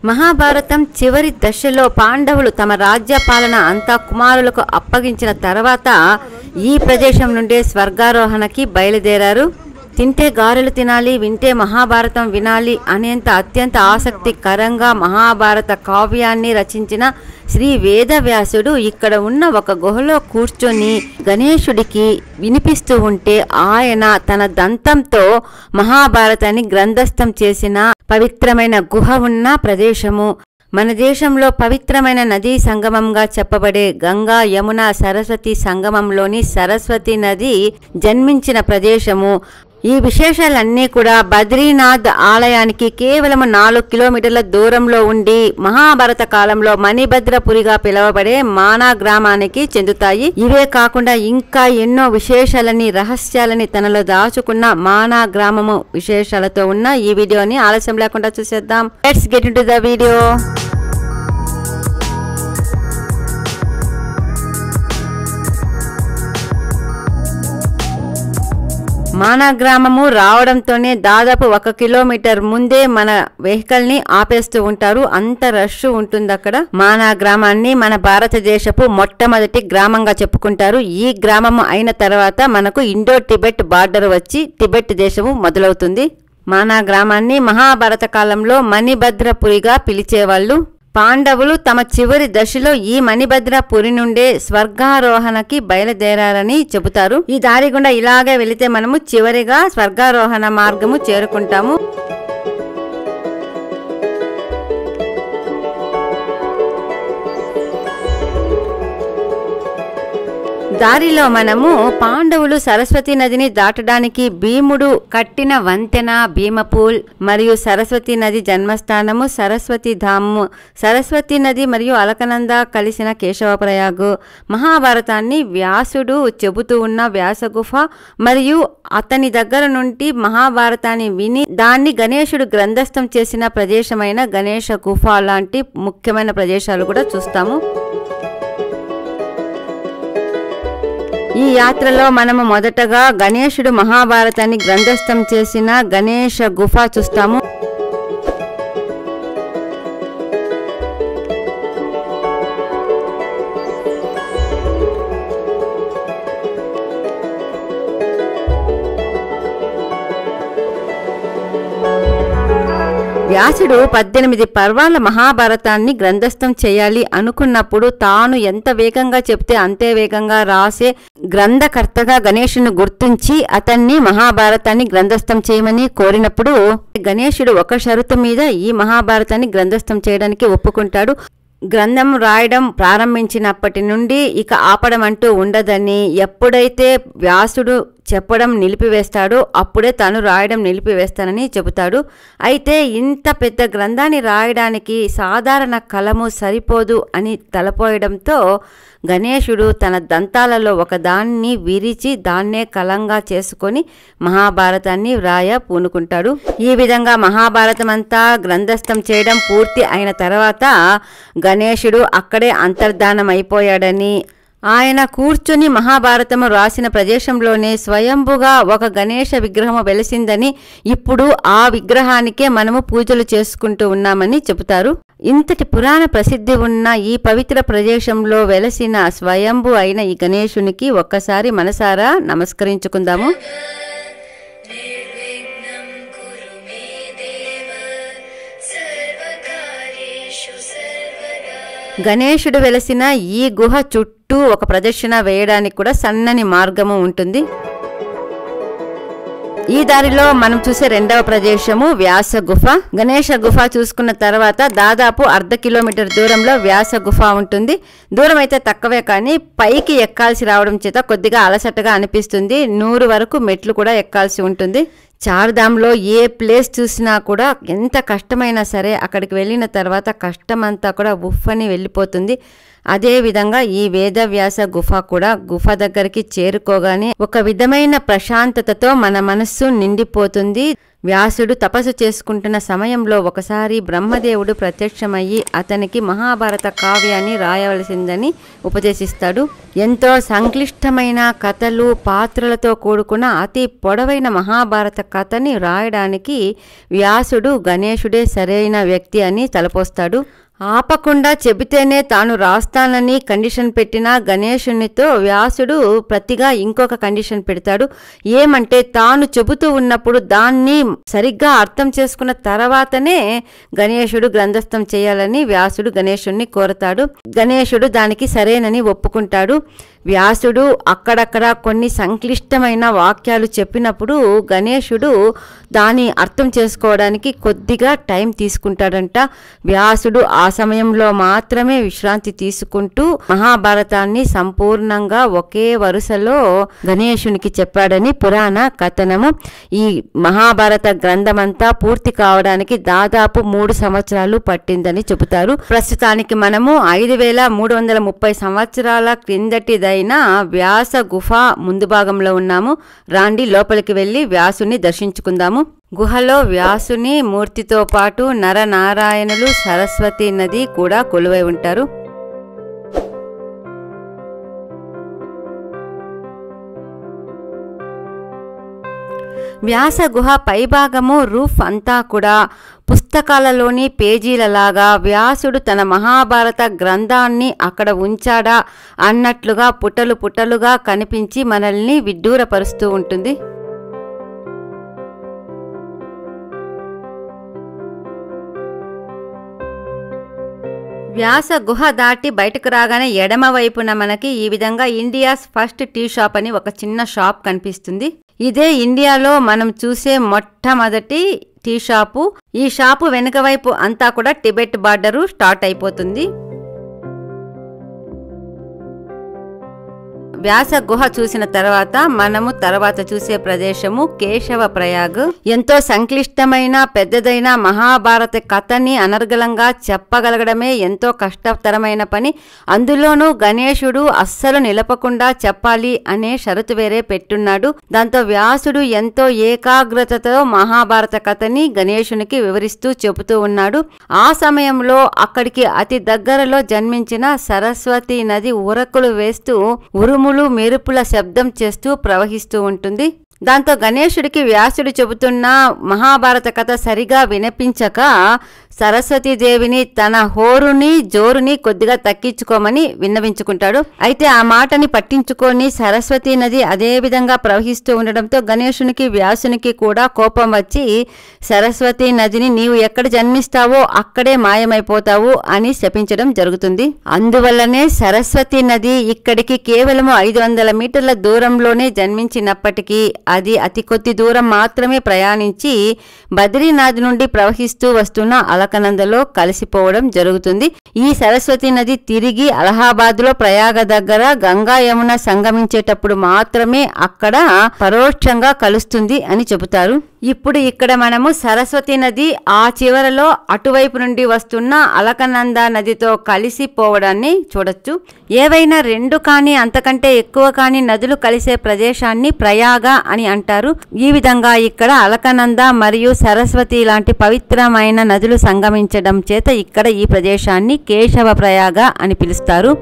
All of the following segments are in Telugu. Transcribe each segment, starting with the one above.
మహాభారతం చివరి దశలో పాండవులు తమ రాజ్య పాలన అంతా కుమారులకు అప్పగించిన తర్వాత ఈ ప్రదేశం నుండే స్వర్గారోహణకి బయలుదేరారు. తింటే గారెలు తినాలి, వింటే మహాభారతం వినాలి అనేంత అత్యంత ఆసక్తికరంగా మహాభారత కావ్యాన్ని రచించిన శ్రీ వేదవ్యాసుడు ఇక్కడ ఉన్న ఒక గుహలో కూర్చొని గణేశుడికి వినిపిస్తూ ఉంటే ఆయన తన దంతంతో మహాభారతాన్ని గ్రంథస్థం చేసిన పవిత్రమైన గుహ ఉన్న ప్రదేశము. మన దేశంలో పవిత్రమైన నదీ సంగమంగా చెప్పబడే గంగా యమున సరస్వతి సంగమంలోని సరస్వతి నది జన్మించిన ప్రదేశము. ఈ విశేషాలన్నీ కూడా బద్రీనాథ్ ఆలయానికి కేవలం 4 కిలోమీటర్ల దూరంలో ఉండి మహాభారత కాలంలో మణిభద్రపురిగా పిలువబడే మానా గ్రామానికి చెందుతాయి. ఇవే కాకుండా ఇంకా ఎన్నో విశేషాలని రహస్యాలని తనలో దాచుకున్న మానా గ్రామము విశేషాలతో ఉన్న ఈ వీడియోని ఆలస్యం లేకుండా చూసేద్దాం. Let's get into the video. మానా గ్రామము రావడంతోనే దాదాపు 1 కిలోమీటర్ ముందే మన వెహికల్ ని ఆపేస్తూ ఉంటారు. అంత రష్ ఉంటుంది అక్కడ. మానా గ్రామాన్ని మన భారతదేశపు మొట్టమొదటి గ్రామంగా చెప్పుకుంటారు. ఈ గ్రామము అయిన తర్వాత మనకు ఇండో టిబెట్ బార్డర్ వచ్చి టిబెట్ దేశము మొదలవుతుంది. మానా గ్రామాన్ని మహాభారత కాలంలో మణిభద్రపురిగా పిలిచేవాళ్ళు. పాండవులు తమ చివరి దశలో ఈ మణిభద్రపురి నుండే స్వర్గారోహణకి బయలుదేరారని చెబుతారు. ఈ దారి గుండా ఇలాగే వెళితే మనము చివరిగా స్వర్గారోహణ మార్గము చేరుకుంటాము. దారిలో మనము పాండవులు సరస్వతి నదిని దాటడానికి భీముడు కట్టిన వంతెన భీమపూల్ మరియు సరస్వతి నది జన్మస్థానము సరస్వతి ధాము, సరస్వతి నది మరియు అలకనంద కలిసిన కేశవప్రయాగు, మహాభారతాన్ని వ్యాసుడు చెబుతూ ఉన్న వ్యాసగుఫ మరియు అతని దగ్గర నుండి మహాభారతాన్ని విని దాన్ని గణేశుడు గ్రంథస్థం చేసిన ప్రదేశమైన గణేశ గుఫ లాంటి ముఖ్యమైన ప్రదేశాలు కూడా చూస్తాము. ఈ యాత్రలో మనము మొదటగా గణేశుడు మహాభారతాన్ని గ్రంథస్థం చేసిన గణేశ గుఫ చూస్తాము. వ్యాసుడు 18 పర్వాల మహాభారతాన్ని గ్రంథస్థం చేయాలి అనుకున్నప్పుడు తాను ఎంత వేగంగా చెప్తే అంతే వేగంగా రాసే గ్రంథకర్తగా గణేశుని గుర్తించి అతన్ని మహాభారతాన్ని గ్రంథస్థం చేయమని కోరినప్పుడు గణేశుడు ఒక షరతు మీద ఈ మహాభారతాన్ని గ్రంథస్థం చేయడానికి ఒప్పుకుంటాడు. గ్రంథం రాయడం ప్రారంభించినప్పటి నుండి ఇక ఆపడం అంటూ ఉండదని, ఎప్పుడైతే వ్యాసుడు చెప్పడం నిలిపివేస్తాడో అప్పుడే తాను రాయడం నిలిపివేస్తానని చెబుతాడు. అయితే ఇంత పెద్ద గ్రంథాన్ని రాయడానికి సాధారణ కలము సరిపోదు అని తలపోయడంతో గణేశుడు తన దంతాలలో ఒకదాన్ని విరిచి దాన్నే కలంగా చేసుకొని మహాభారతాన్ని వ్రాయ పూనుకుంటాడు. ఈ విధంగా మహాభారతం అంతా గ్రంథస్థం చేయడం పూర్తి అయిన తర్వాత గణేశుడు అక్కడే అంతర్ధానం అయిపోయాడని, ఆయన కూర్చుని మహాభారతము రాసిన ప్రదేశంలోనే స్వయంభుగా ఒక గణేశ విగ్రహము వెలిసిందని, ఇప్పుడు ఆ విగ్రహానికే మనము పూజలు చేసుకుంటూ ఉన్నామని చెబుతారు. ఇంతటి పురాణ ప్రసిద్ధి ఉన్న ఈ పవిత్ర ప్రదేశంలో వెలసిన స్వయంభు అయిన ఈ గణేశునికి ఒక్కసారి మనసారా నమస్కరించుకుందాము. గణేశుడు వెలసిన ఈ గుహ చుట్టూ ఒక ప్రదక్షిణ వేయడానికి కూడా సన్నని మార్గము ఉంటుంది. ఈ దారిలో మనం చూసే రెండవ ప్రదేశము వ్యాస గుఫ. గణేశ గుఫ చూసుకున్న తర్వాత దాదాపు 1/2 కిలోమీటర్ దూరంలో వ్యాస గుఫ ఉంటుంది. దూరం అయితే తక్కువే కానీ పైకి ఎక్కాల్సి రావడం చేత కొద్దిగా అలసటగా అనిపిస్తుంది. 100 వరకు మెట్లు కూడా ఎక్కాల్సి ఉంటుంది. చార్ధామ్లో ఏ ప్లేస్ చూసినా కూడా ఎంత కష్టమైనా సరే అక్కడికి వెళ్ళిన తర్వాత కష్టమంతా కూడా ఉఫ్ఫని వెళ్ళిపోతుంది. అదే విధంగా ఈ వేదవ్యాస గుఫ కూడా గుఫ దగ్గరికి చేరుకోగానే ఒక విధమైన ప్రశాంతతతో మన మనస్సు నిండిపోతుంది. వ్యాసుడు తపస్సు చేసుకుంటున్న సమయంలో ఒకసారి బ్రహ్మదేవుడు ప్రత్యక్షమయ్యి అతనికి మహాభారత కావ్యాన్ని రాయవలసిందని ఉపదేశిస్తాడు. ఎంతో సంక్లిష్టమైన కథలు పాత్రలతో కూడుకున్న అతి పొడవైన మహాభారత కథని రాయడానికి వ్యాసుడు గణేశుడే సరైన వ్యక్తి అని తలపోస్తాడు. ఆపకుండా చెబితేనే తాను రాస్తానని కండిషన్ పెట్టిన గణేశునితో వ్యాసుడు ప్రతిగా ఇంకొక కండిషన్ పెడతాడు. ఏమంటే తాను చెబుతూ ఉన్నప్పుడు దాన్ని సరిగ్గా అర్థం చేసుకున్న తర్వాతనే గణేశుడు గ్రంథస్థం చేయాలని వ్యాసుడు గణేశుణ్ణి కోరతాడు. గణేశుడు దానికి సరేనని ఒప్పుకుంటాడు. వ్యాసుడు అక్కడక్కడ కొన్ని సంక్లిష్టమైన వాక్యాలు చెప్పినప్పుడు గణేశుడు దాన్ని అర్థం చేసుకోవడానికి కొద్దిగా టైం తీసుకుంటాడంట. వ్యాసుడు ఆ సమయంలో మాత్రమే విశ్రాంతి తీసుకుంటూ మహాభారతాన్ని సంపూర్ణంగా ఒకే వరుసలో గణేశునికి చెప్పాడని పురాణ కథనము. ఈ మహాభారత గ్రంథమంతా పూర్తి కావడానికి దాదాపు 3 సంవత్సరాలు పట్టిందని చెబుతారు. ప్రస్తుతానికి మనము 5330 సంవత్సరాల క్రిందటిదైన వ్యాస గుహ ముందు భాగంలో ఉన్నాము. రాండి లోపలికి వెళ్ళి వ్యాసుని దర్శించుకుందాము. గుహలో వ్యాసుని మూర్తితో పాటు నరనారాయణులు, సరస్వతి నది కూడా కొలువై ఉంటారు. వ్యాస గుహ పైభాగము రూఫ్ అంతా కూడా పుస్తకాలలోని పేజీలలాగా వ్యాసుడు తన మహాభారత గ్రంథాన్ని అక్కడ ఉంచాడా అన్నట్లుగా పుటలు పుటలుగా కనిపించి మనల్ని విడ్డూరపరుస్తూ ఉంటుంది. వ్యాస గుహ దాటి బయటకు రాగానే ఎడమ వైపున మనకి ఈ విధంగా ఇండియాస్ ఫస్ట్ టీ షాప్ అని ఒక చిన్న షాప్ కనిపిస్తుంది. ఇదే ఇండియాలో మనం చూసే మొట్టమొదటి టీ షాపు. ఈ షాపు వెనుక వైపు అంతా కూడా టిబెట్ బార్డరు స్టార్ట్ అయిపోతుంది. వ్యాస గుహ చూసిన తర్వాత మనము తర్వాత చూసే ప్రదేశము కేశవ ప్రయాగ్. ఎంతో సంక్లిష్టమైన పెద్దదైన మహాభారత కథని అనర్గళంగా చెప్పగలగడమే ఎంతో కష్టతరమైన పని. అందులోనూ గణేశుడు అస్సలు నిలపకుండా చెప్పాలి అనే షరతు వేరే పెట్టున్నాడు. దాంతో వ్యాసుడు ఎంతో ఏకాగ్రతతో మహాభారత కథని గణేశునికి వివరిస్తూ చెబుతూ ఉన్నాడు. ఆ సమయంలో అక్కడికి అతి దగ్గరలో జన్మించిన సరస్వతి నది ఉరకులు వేస్తూ ఉరుము మెరుపుల శబ్దం చేస్తూ ప్రవహిస్తూ ఉంటుంది. దాంతో గణేశుడికి వ్యాసుడు చెబుతున్న మహాభారత కథ సరిగా వినిపించక సరస్వతీదేవిని తన హోరుని జోరుని కొద్దిగా తగ్గించుకోమని విన్నవించుకుంటాడు. అయితే ఆ మాటని పట్టించుకొని సరస్వతీ నది అదే విధంగా ప్రవహిస్తూ ఉండడంతో గణేశునికి వ్యాసునికి కూడా కోపం వచ్చి సరస్వతీ నదిని నీవు ఎక్కడ జన్మిస్తావో అక్కడే మాయమైపోతావు అని శపించడం జరుగుతుంది. అందువల్లనే సరస్వతీ నది ఇక్కడికి కేవలం 500 మీటర్ల దూరంలోనే జన్మించినప్పటికీ అది అతి కొద్ది దూరం మాత్రమే ప్రయాణించి బద్రీనాథ్ నుండి ప్రవహిస్తూ వస్తున్న అలకనందలో కలిసిపోవడం జరుగుతుంది. ఈ సరస్వతి నది తిరిగి అలహాబాద్లో ప్రయాగ దగ్గర గంగా యమున సంగమించేటప్పుడు మాత్రమే అక్కడ పరోక్షంగా కలుస్తుంది అని చెబుతారు. ఇప్పుడు ఇక్కడ మనము సరస్వతి నది ఆ చివరలో అటువైపు నుండి వస్తున్న అలకనంద నదితో కలిసిపోవడాన్ని చూడొచ్చు. ఏవైనా 2 కానీ అంతకంటే ఎక్కువ కానీ నదులు కలిసే ప్రదేశాన్ని ప్రయాగ అని అంటారు. ఈ విధంగా ఇక్కడ అలకనంద మరియు సరస్వతి లాంటి పవిత్రమైన నదులు సంగమించడం చేత ఇక్కడ ఈ ప్రదేశాన్ని కేశవ ప్రయాగ అని పిలుస్తారు.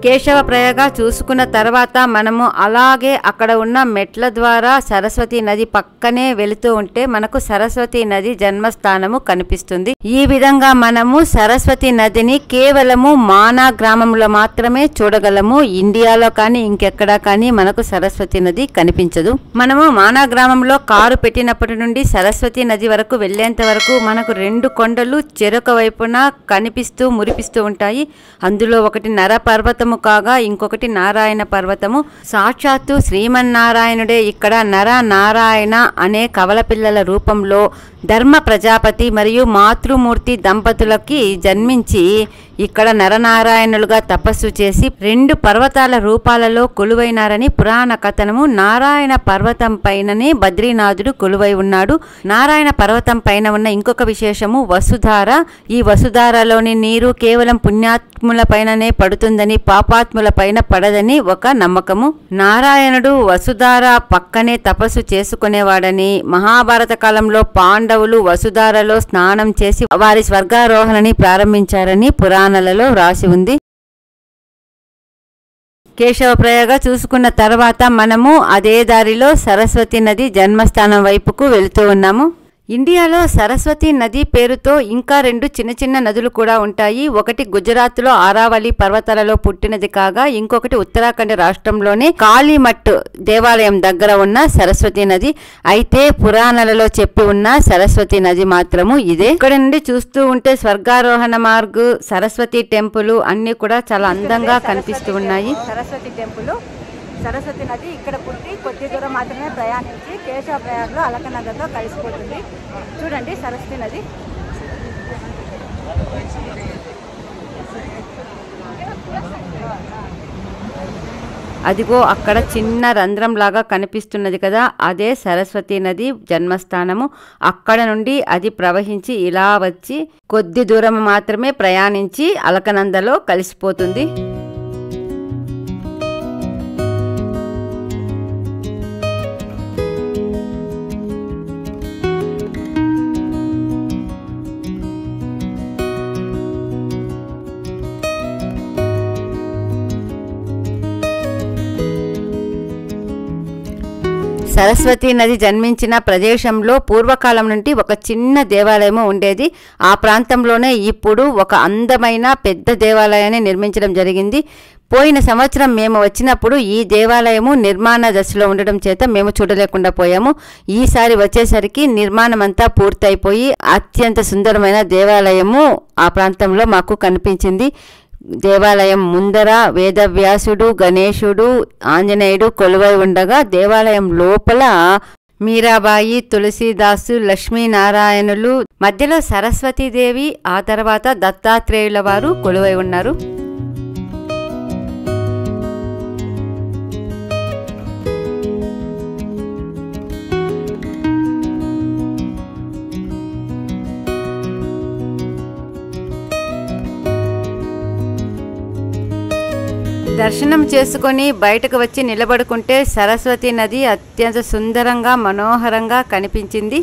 కేశవ ప్రయాగ చూసుకున్న తర్వాత మనము అలాగే అక్కడ ఉన్న మెట్ల ద్వారా సరస్వతి నది పక్కనే వెళుతూ ఉంటే మనకు సరస్వతి నది జన్మస్థానము కనిపిస్తుంది. ఈ విధంగా మనము సరస్వతి నదిని కేవలము మానా గ్రామంలో మాత్రమే చూడగలము. ఇండియాలో కానీ ఇంకెక్కడా కానీ మనకు సరస్వతి నది కనిపించదు. మనము మానా గ్రామంలో కారు పెట్టినప్పటి నుండి సరస్వతి నది వరకు వెళ్లేంత వరకు మనకు 2 కొండలు చెరొక వైపున కనిపిస్తూ మురిపిస్తూ ఉంటాయి. అందులో ఒకటి నర పర్వతము కాగా ఇంకొకటి నారాయణ పర్వతము. సాక్షాత్తు శ్రీమన్నారాయణుడే ఇక్కడ నర నారాయణ అనే కవల పిల్లల రూపంలో ధర్మ ప్రజాపతి మరియు మాతృమూర్తి దంపతులకి జన్మించి ఇక్కడ నరనారాయణులుగా తపస్సు చేసి 2 పర్వతాల రూపాలలో కొలువైనారని పురాణ కథనము. నారాయణ పర్వతం పైననే బద్రీనాథుడు కొలువై ఉన్నాడు. నారాయణ పర్వతం పైన ఉన్న ఇంకొక విశేషము వసుధార. ఈ వసుధారలోని నీరు కేవలం పుణ్యాత్ముల పైననే పడుతుందని, పాపాత్ముల పైన పడదని ఒక నమ్మకము. నారాయణుడు వసుధార పక్కనే తపస్సు చేసుకునేవాడని, మహాభారత కాలంలో పాండవులు వసుధారలో స్నానం చేసి వారి స్వర్గారోహణని ప్రారంభించారని పురాణాలలో రాసి ఉంది. కేశవప్రయాగ చూసుకున్న తర్వాత మనము అదే దారిలో సరస్వతి నది జన్మస్థానం వైపుకు వెళుతూ ఉన్నాము. ఇండియాలో సరస్వతి నది పేరుతో ఇంకా 2 చిన్న చిన్న నదులు కూడా ఉంటాయి. ఒకటి గుజరాత్లో ఆరావళి పర్వతాలలో పుట్టినది కాగా, ఇంకొకటి ఉత్తరాఖండ్ రాష్ట్రంలోని కాళీమఠ్ దేవాలయం దగ్గర ఉన్న సరస్వతి నది. అయితే పురాణాలలో చెప్పి ఉన్న సరస్వతి నది మాత్రము ఇదే. ఇక్కడ నుండి చూస్తూ ఉంటే స్వర్గారోహణ మార్గు, సరస్వతి టెంపుల్ అన్ని కూడా చాలా అందంగా కనిపిస్తూ ఉన్నాయి. సరస్వతి టెంపుల్, సరస్వతి నది ఇక్కడ పుట్టి కొద్ది దూరం మాత్రమే ప్రయాణించి కేశవప్రయాగ్లో అలకనగర్తో కలిసిపోతుంది. చూడండి సరస్వతి నది. అదిగో అక్కడ చిన్న రంధ్రం లాగా కనిపిస్తున్నది కదా, అదే సరస్వతి నది జన్మస్థానము. అక్కడ నుండి అది ప్రవహించి ఇలా వచ్చి కొద్ది దూరం మాత్రమే ప్రయాణించి అలకనందలో కలిసిపోతుంది. సరస్వతి నది జన్మించిన ప్రదేశంలో పూర్వకాలం నుండి ఒక చిన్న దేవాలయము ఉండేది. ఆ ప్రాంతంలోనే ఇప్పుడు ఒక అందమైన పెద్ద దేవాలయాన్ని నిర్మించడం జరిగింది. పోయిన సంవత్సరం మేము వచ్చినప్పుడు ఈ దేవాలయము నిర్మాణ దశలో ఉండడం చేత మేము చూడలేకుండా పోయాము. ఈసారి వచ్చేసరికి నిర్మాణం అంతా పూర్తయిపోయి అత్యంత సుందరమైన దేవాలయము ఆ ప్రాంతంలో మాకు కనిపించింది. దేవాలయం ముందర వేదవ్యాసుడు, గణేశుడు, ఆంజనేయుడు కొలువై ఉండగా, దేవాలయం లోపల మీరాబాయి, తులసీదాసు, లక్ష్మీనారాయణులు, మధ్యలో సరస్వతీదేవి, ఆ తర్వాత దత్తాత్రేయుల వారు కొలువై ఉన్నారు. దర్శనం చేసుకొని బయటకు వచ్చి నిలబడుకుంటే సరస్వతి నది అత్యంత సుందరంగా మనోహరంగా కనిపించింది.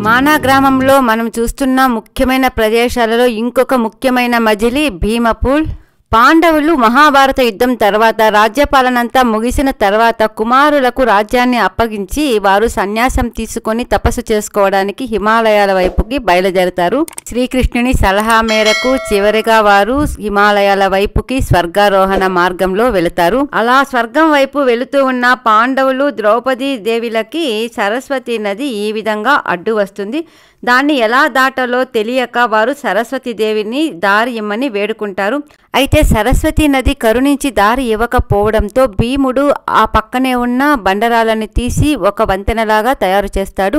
మానా గ్రామంలో మనం చూస్తున్న ముఖ్యమైన ప్రదేశాలలో ఇంకొక ముఖ్యమైన మజిలీ భీమపూల్. పాండవులు మహాభారత యుద్ధం తర్వాత రాజ్యపాలనంతా ముగిసిన తర్వాత కుమారులకు రాజ్యాన్ని అప్పగించి వారు సన్యాసం తీసుకొని తపస్సు చేసుకోవడానికి హిమాలయాల వైపుకి బయలుదేరతారు. శ్రీకృష్ణుని సలహా మేరకు చివరిగా వారు హిమాలయాల వైపుకి స్వర్గారోహణ మార్గంలో వెళతారు. అలా స్వర్గం వైపు వెళుతూ ఉన్న పాండవులు, ద్రౌపది దేవిలకి సరస్వతి నది ఈ విధంగా అడ్డు వస్తుంది. దాన్ని ఎలా దాటాలో తెలియక వారు సరస్వతి దేవిని దారి ఇమ్మని వేడుకుంటారు. అయితే సరస్వతి నది కరుణించి దారి ఇవ్వకపోవడంతో భీముడు ఆ పక్కనే ఉన్న బండరాలని తీసి ఒక వంతెనలాగా తయారు చేస్తాడు.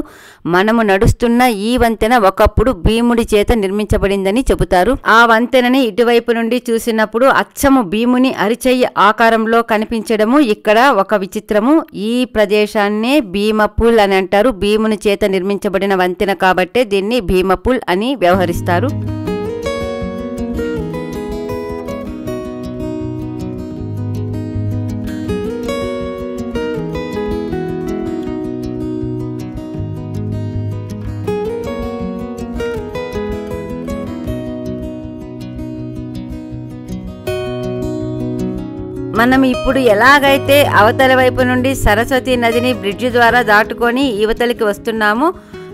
మనము నడుస్తున్న ఈ వంతెన ఒకప్పుడు భీముడి చేత నిర్మించబడిందని చెబుతారు. ఆ వంతెనని ఇటువైపు నుండి చూసినప్పుడు అచ్చము భీముని అరిచెయ్యి ఆకారంలో కనిపించడము ఇక్కడ ఒక విచిత్రము. ఈ ప్రదేశాన్నే భీమపూల్ అని అంటారు. భీముని చేత నిర్మించబడిన వంతెన కాబట్టి దీన్ని భీమపూల్ అని వ్యవహరిస్తారు. మనం ఇప్పుడు ఎలాగైతే అవతల వైపు నుండి సరస్వతి నదిని బ్రిడ్జి ద్వారా దాటుకొని యువతలకి వస్తున్నామో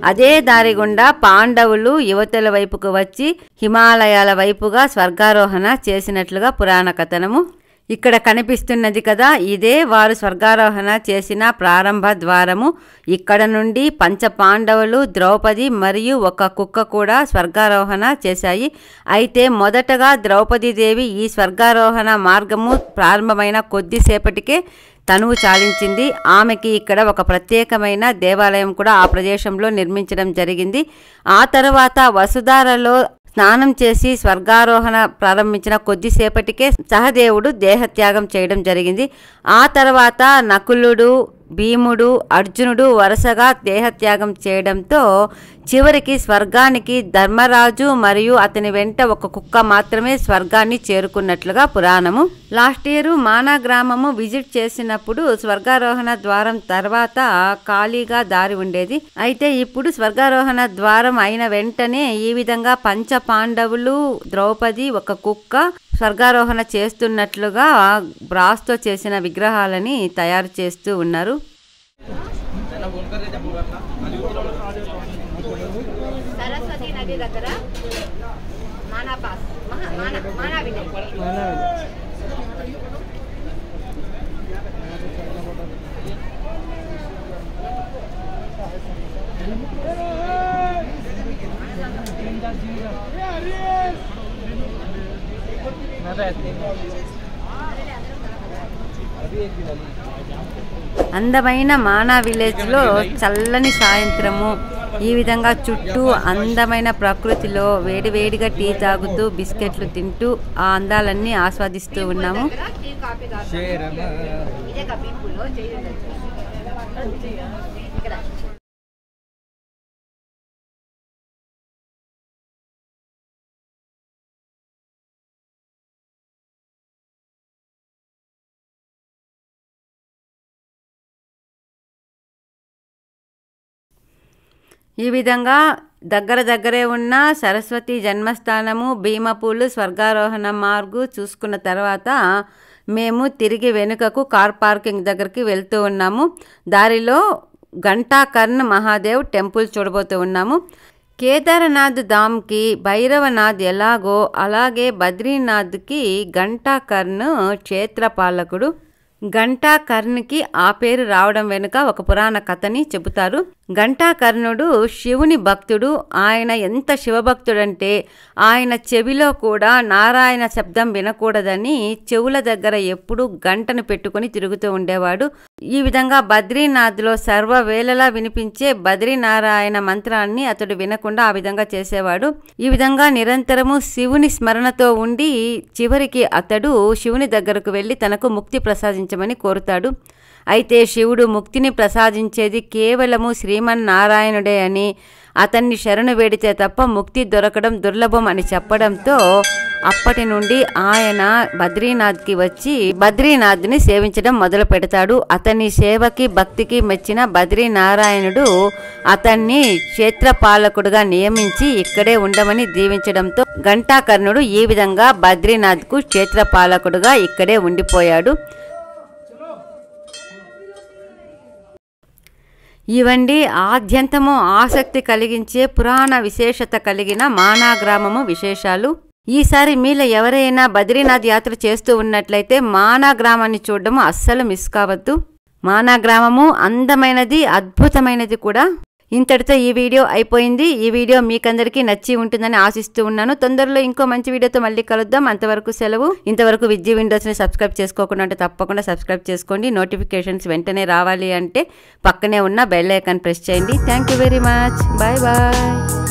అదే దారి గుండా పాండవులు యువతల వైపుకు వచ్చి హిమాలయాల వైపుగా స్వర్గారోహణ చేసినట్లుగా పురాణ కథనము. ఇక్కడ కనిపిస్తున్నది కదా, ఇదే వారు స్వర్గారోహణ చేసిన ప్రారంభ ద్వారము. ఇక్కడ నుండి పంచపాండవులు, ద్రౌపది మరియు ఒక కుక్క కూడా స్వర్గారోహణ చేశాయి. అయితే మొదటగా ద్రౌపదీదేవి ఈ స్వర్గారోహణ మార్గము ప్రారంభమైన కొద్దిసేపటికే తనువు చాలించింది. ఆమెకి ఇక్కడ ఒక ప్రత్యేకమైన దేవాలయం కూడా ఆ ప్రదేశంలో నిర్మించడం జరిగింది. ఆ తర్వాత వసుధారలో స్నానం చేసి స్వర్గారోహణ ప్రారంభించిన కొద్దిసేపటికే సహదేవుడు దేహత్యాగం చేయడం జరిగింది. ఆ తర్వాత నకులుడు, భీముడు, అర్జునుడు వరుసగా దేహత్యాగం చేయడంతో చివరికి స్వర్గానికి ధర్మరాజు మరియు అతని వెంట ఒక కుక్క మాత్రమే స్వర్గాన్ని చేరుకున్నట్లుగా పురాణము. లాస్ట్ ఇయర్ మానా గ్రామము విజిట్ చేసినప్పుడు స్వర్గారోహణ ద్వారం తర్వాత ఖాళీగా దారి ఉండేది. అయితే ఇప్పుడు స్వర్గారోహణ ద్వారం అయిన వెంటనే ఈ విధంగా పంచ పాండవులు, ద్రౌపది, ఒక కుక్క స్వర్గారోహణ చేస్తున్నట్లుగా బ్రాస్తో చేసిన విగ్రహాలని తయారు చేస్తూ ఉన్నారు. సరస్వతి నది దగ్గర అందమైన మానా విలేజ్లో చల్లని సాయంత్రము ఈ విధంగా చుట్టూ అందమైన ప్రకృతిలో వేడివేడిగా టీ తాగుతూ బిస్కెట్లు తింటూ ఆ అందాలన్నీ ఆస్వాదిస్తూ ఉన్నాము. ఈ విధంగా దగ్గరే ఉన్న సరస్వతి జన్మస్థానము, భీమపూలు, స్వర్గారోహణ మార్గు చూసుకున్న తర్వాత మేము తిరిగి వెనుకకు కార్ పార్కింగ్ దగ్గరికి వెళ్తూ ఉన్నాము. దారిలో ఘంటాకర్ణ్ మహాదేవ్ టెంపుల్ చూడబోతూ ఉన్నాము. కేదార్నాథ్ ధామ్కి భైరవనాథ్ ఎలాగో అలాగే బద్రీనాథ్కి ఘంటాకర్ణ్ క్షేత్రపాలకుడు. ఘంటాకర్ణ్కి ఆ పేరు రావడం వెనుక ఒక పురాణ కథని చెబుతారు. ఘంటాకర్ణుడు శివుని భక్తుడు. ఆయన ఎంత శివభక్తుడంటే ఆయన చెవిలో కూడా నారాయణ శబ్దం వినకూడదని చెవుల దగ్గర ఎప్పుడూ గంటను పెట్టుకుని తిరుగుతూ ఉండేవాడు. ఈ విధంగా బద్రీనాథ్లో సర్వవేళలా వినిపించే బద్రీనారాయణ మంత్రాన్ని అతడు వినకుండా ఆ విధంగా చేసేవాడు. ఈ విధంగా నిరంతరము శివుని స్మరణతో ఉండి చివరికి అతడు శివుని దగ్గరకు వెళ్ళి తనకు ముక్తి ప్రసాదించమని కోరుతాడు. అయితే శివుడు ముక్తిని ప్రసాదించేది కేవలము శ్రీమన్నారాయణుడే అని, అతన్ని శరణు వేడితే తప్ప ముక్తి దొరకడం దుర్లభం అని చెప్పడంతో అప్పటి నుండి ఆయన బద్రీనాథ్కి వచ్చి బద్రీనాథ్ని సేవించడం మొదలు పెడతాడు. అతని సేవకి భక్తికి మెచ్చిన బద్రీనారాయణుడు అతన్ని క్షేత్రపాలకుడుగా నియమించి ఇక్కడే ఉండమని దీవించడంతో ఘంటాకర్ణుడు ఈ విధంగా బద్రీనాథ్కు క్షేత్రపాలకుడుగా ఇక్కడే ఉండిపోయాడు. ఇవండి ఆద్యంతము ఆసక్తి కలిగించే పురాణ విశేషత కలిగిన మానా గ్రామము విశేషాలు. ఈసారి మీలో ఎవరైనా బద్రీనాథ్ యాత్ర చేస్తూ ఉన్నట్లయితే మానా గ్రామాన్ని చూడడము అస్సలు మిస్ కావద్దు. మానా గ్రామము అందమైనది, అద్భుతమైనది కూడా. ఇంతటితో ఈ వీడియో అయిపోయింది. ఈ వీడియో మీకందరికీ నచ్చి ఉంటుందని ఆశిస్తూ ఉన్నాను. తొందరలో ఇంకో మంచి వీడియోతో మళ్ళీ కలుద్దాం. అంతవరకు సెలవు. ఇంతవరకు విద్య విండోస్ని సబ్స్క్రైబ్ చేసుకోకుండా అంటే తప్పకుండా సబ్స్క్రైబ్ చేసుకోండి. నోటిఫికేషన్స్ వెంటనే రావాలి అంటే పక్కనే ఉన్న బెల్ ఐకాన్ ప్రెస్ చేయండి. Thank you very much. Bye bye.